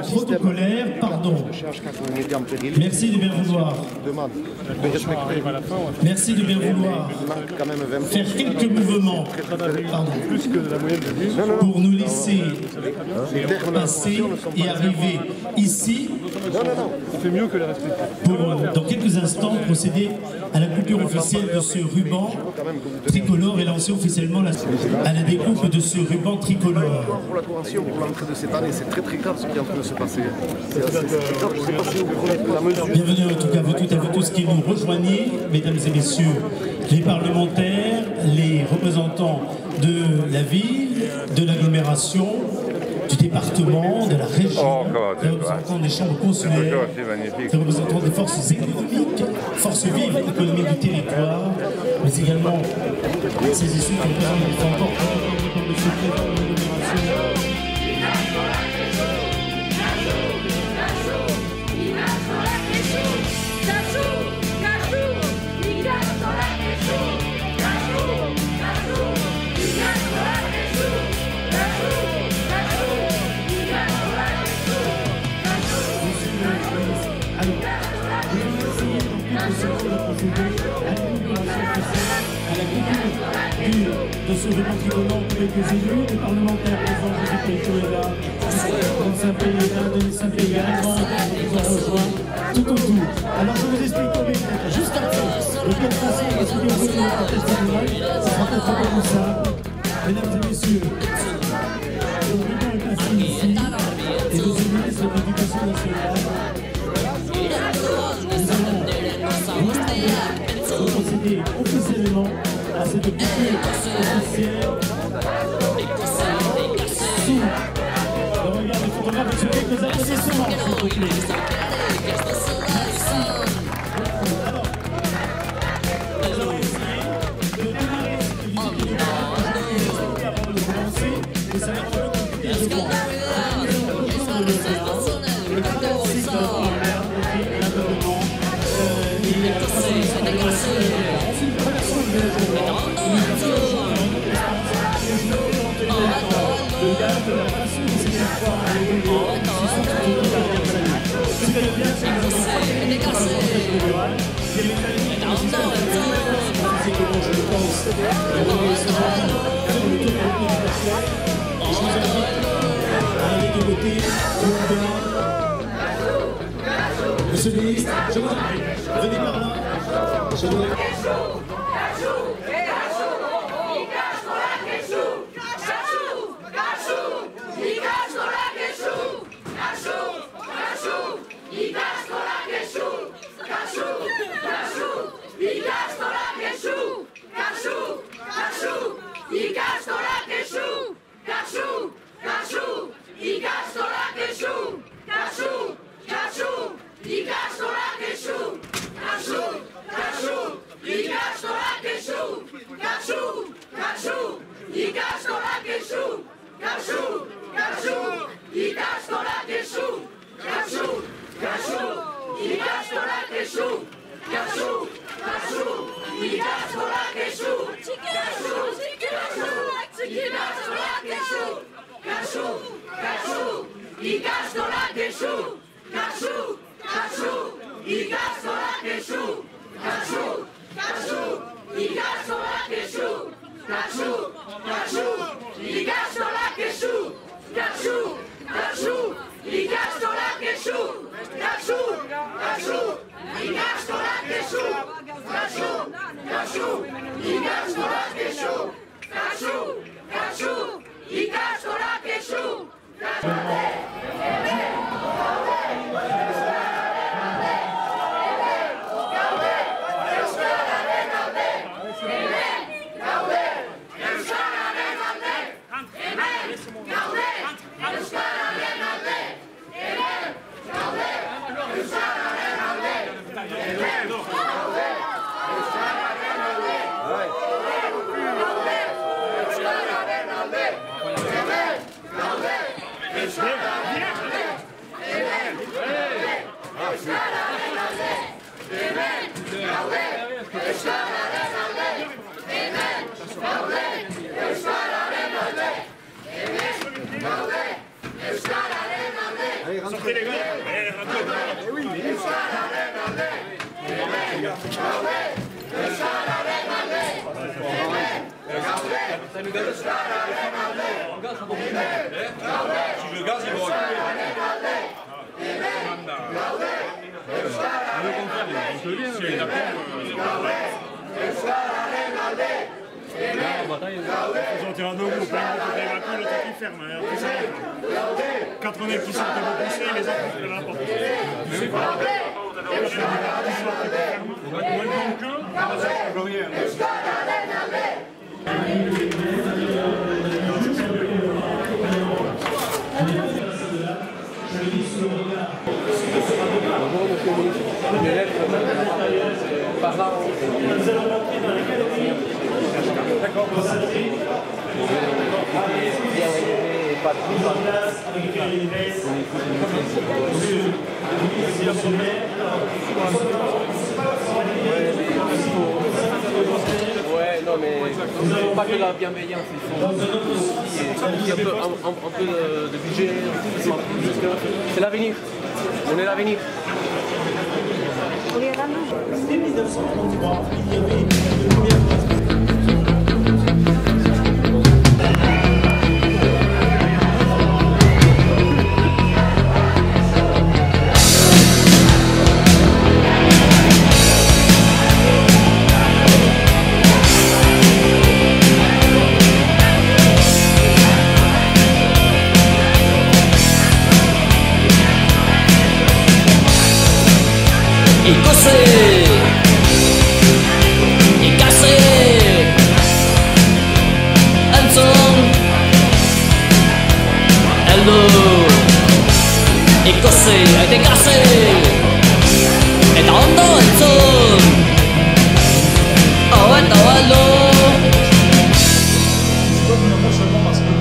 protocolaire, pardon. Merci de bien vouloir. Merci de bien vouloir faire quelques mouvements pour nous laisser passer et arriver ici pour, dans quelques instants, procéder à la coupure officielle de ce ruban tricolore et lancer officiellement à la découpe de ce ruban tricolore. Pour la couronation, pour l'entrée de cette année, c'est très grave ce qui est en train de se passer. Bienvenue en tout cas vous toutes et vous tous qui nous rejoignez, mesdames et messieurs, les parlementaires, les représentants de la ville, de l'agglomération, du département, de la région, les représentants des chambres consulaires, les représentants des forces économiques, forces vives économiques du territoire, mais également ces issus qui représentent les forces importantes comme le secrétaire de l'agglomération. De ce ruban tricolore pour quelques élus, les parlementaires présents, Joseph Pelletot est là, Denis Saint-Pégal également, nous ont rejoint tout autour. Alors je vous explique combien juste après, de quelle façon on va se dérouler le cortège fédéral, ça sera peut-être pas comme ça. Mesdames et messieurs, le ruban est placé ici, et les élus de l'éducation nationale, nous allons procéder officiellement à cette coupure officielle sous le regard des photographes sur quelques applaudissements, s'il vous plaît. Alors, nous allons essayer de démarrer cette visite avant de commencer, et ça va être un peu compliqué de voir. Nous allons le traverser dans l'aveuglement, et ensuite traversons le village. Le gars de la façon dont c'est une fois à l'évoluer, c'est son tour de la dernière. Ce qui est bien, c'est que nous avons fait une école fédérale, qui est mécanique dans le système fédéral, c'est comment je le pense, et on va se rendre sur le tour de l'éducation. Je vous invite à aller de côté, Monsieur le ministre, je vous en prie, venez par là. Je vous en prie. Allez, rentrez. Sortez les gars. Allez, rentrez. Eh oui, Si je le gaz, il va reculer. Si elle est d'accord, ils ont tiré à deux groupes, un groupe qui évacue, l'autre qui ferme. Après ça, 4 mecs qui sortent de vos poussées, les autres qui ferment la porte. C'est pas on va moins de qu'un, on va rien. Bonjour monsieur le ministre, les lettres par là. Nous allons rentrer dans la galerie. D'accord, Bien élevé et pas trop. En place avec les vestes. Ouais, non mais pas que la bienveillance, ils sont aussi un peu de budget, c'est l'avenir, on est l'avenir. C'était 1933, il y avait une première place.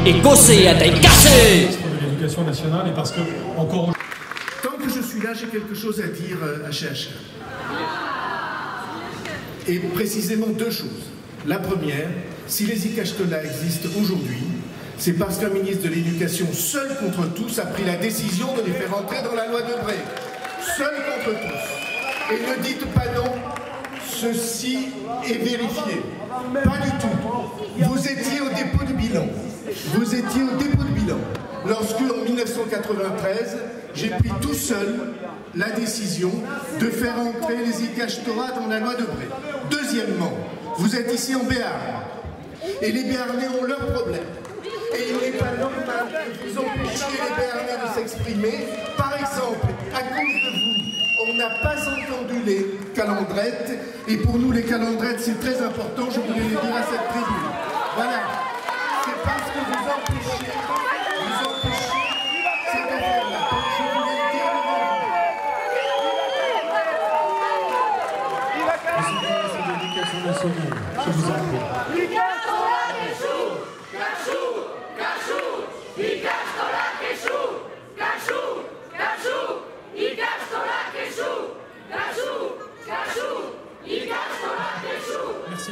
Écossais a été cassé. De l'éducation nationale et parce que encore. Tant que je suis là, j'ai quelque chose à dire à CHH. Et précisément deux choses. La première, si les ICASTOLA existent aujourd'hui, c'est parce qu'un ministre de l'Éducation, seul contre tous, a pris la décision de les faire entrer dans la loi Debré. Seul contre tous. Et ne dites pas non, ceci est vérifié. Pas du tout. Vous étiez au dépôt de bilan. Vous étiez au dépôt de bilan. Lorsque, en 1993, j'ai pris tout seul la décision de faire entrer les ICASTOLA dans la loi Debré. Deuxièmement, vous êtes ici en Béarn. Et les Béarnais ont leurs problèmes. Et il n'est pas normal que vous empêchiez les Béarnais de s'exprimer. Par exemple, à cause de vous, on n'a pas entendu les calendrettes. Et pour nous, les calendrettes, c'est très important. Je voulais le dire à cette tribune. Voilà. C'est parce que vous empêchez cette affaire-là. Je voulais le dire devant vous. Monsieur le ministre de l'Éducation nationale, je vous en prie. Merci.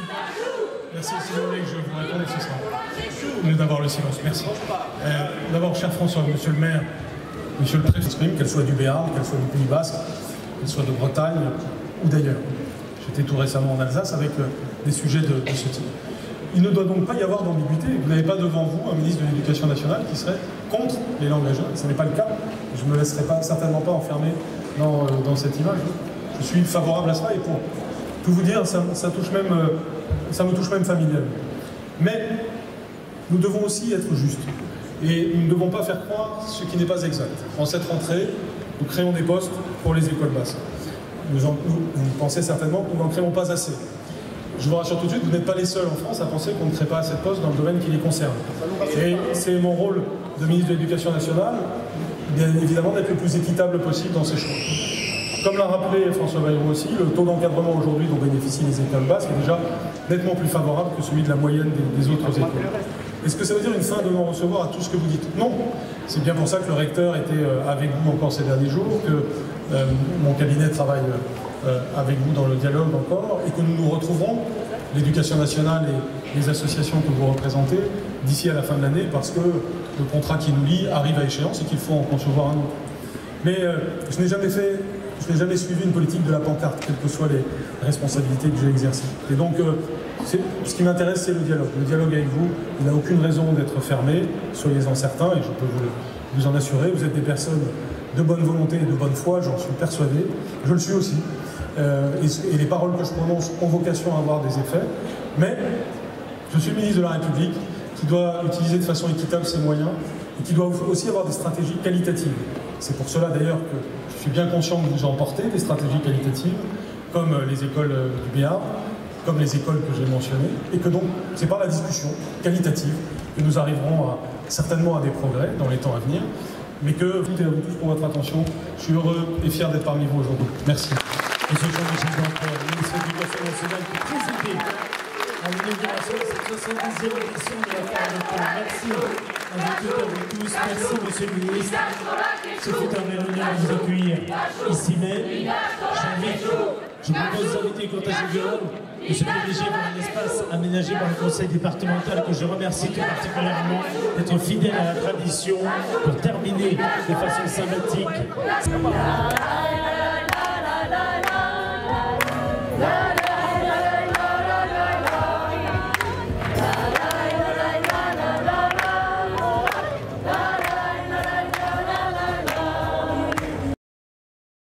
Merci. Si vous voulez que je vous réponde, ce sera mieux d'avoir le silence. Merci. D'abord, cher François, monsieur le maire, monsieur le préfet, qu'elle soit du Béarn, qu'elle soit du Pays Basque, qu'elle soit de Bretagne ou d'ailleurs. J'étais tout récemment en Alsace avec des sujets de ce type. Il ne doit donc pas y avoir d'ambiguïté. Vous n'avez pas devant vous un ministre de l'Éducation nationale qui serait contre les langues régionales. Ce n'est pas le cas. Je ne me laisserai certainement pas enfermer dans cette image. Je suis favorable à cela et pour tout vous dire, ça me touche même familialement. Mais nous devons aussi être justes. Et nous ne devons pas faire croire ce qui n'est pas exact. En cette rentrée, nous créons des postes pour les écoles basses. Vous pensez certainement que nous n'en créons pas assez. Je vous rassure tout de suite, vous n'êtes pas les seuls en France à penser qu'on ne crée pas assez de postes dans le domaine qui les concerne. Et c'est mon rôle de ministre de l'Éducation nationale, bien évidemment, d'être le plus équitable possible dans ces choix. Comme l'a rappelé François Bayrou aussi, le taux d'encadrement aujourd'hui dont bénéficient les écoles basses est déjà nettement plus favorable que celui de la moyenne des autres écoles. Est-ce que ça veut dire une fin de non-recevoir à tout ce que vous dites? Non. C'est bien pour ça que le recteur était avec vous encore ces derniers jours, que mon cabinet travaille avec vous dans le dialogue encore, et que nous nous retrouverons, l'éducation nationale et les associations que vous représentez, d'ici à la fin de l'année, parce que le contrat qui nous lie arrive à échéance et qu'il faut en concevoir un autre. Mais je n'ai jamais suivi une politique de la pancarte, quelles que soient les responsabilités que j'ai exercées. Et donc, ce qui m'intéresse, c'est le dialogue. Le dialogue avec vous, il n'a aucune raison d'être fermé, soyez-en certains, et je peux vous en assurer. Vous êtes des personnes de bonne volonté et de bonne foi, j'en suis persuadé. Je le suis aussi. Et les paroles que je prononce ont vocation à avoir des effets. Mais je suis ministre de la République qui doit utiliser de façon équitable ses moyens et qui doit aussi avoir des stratégies qualitatives. C'est pour cela d'ailleurs que je suis bien conscient que vous en portez des stratégies qualitatives, comme les écoles du Béarn, comme les écoles que j'ai mentionnées, et que donc c'est par la discussion qualitative que nous arriverons certainement à des progrès dans les temps à venir, mais que vous tous pour votre attention. Je suis heureux et fier d'être parmi vous aujourd'hui. Merci. Monsieur Jean-Michel Blanquer, ministre de l'Éducation nationale, qui présidait à l'inauguration de cette 70e édition de la Parlementaire. Merci à vous toutes et à vous tous. Merci, monsieur le ministre. Ce fut un réel honneur de vous accueillir ici même. Je propose d'inviter quant à Gilles de se privilégier par un espace aménagé par le conseil départemental que je remercie tout particulièrement d'être fidèle à la tradition pour terminer de façon sympathique.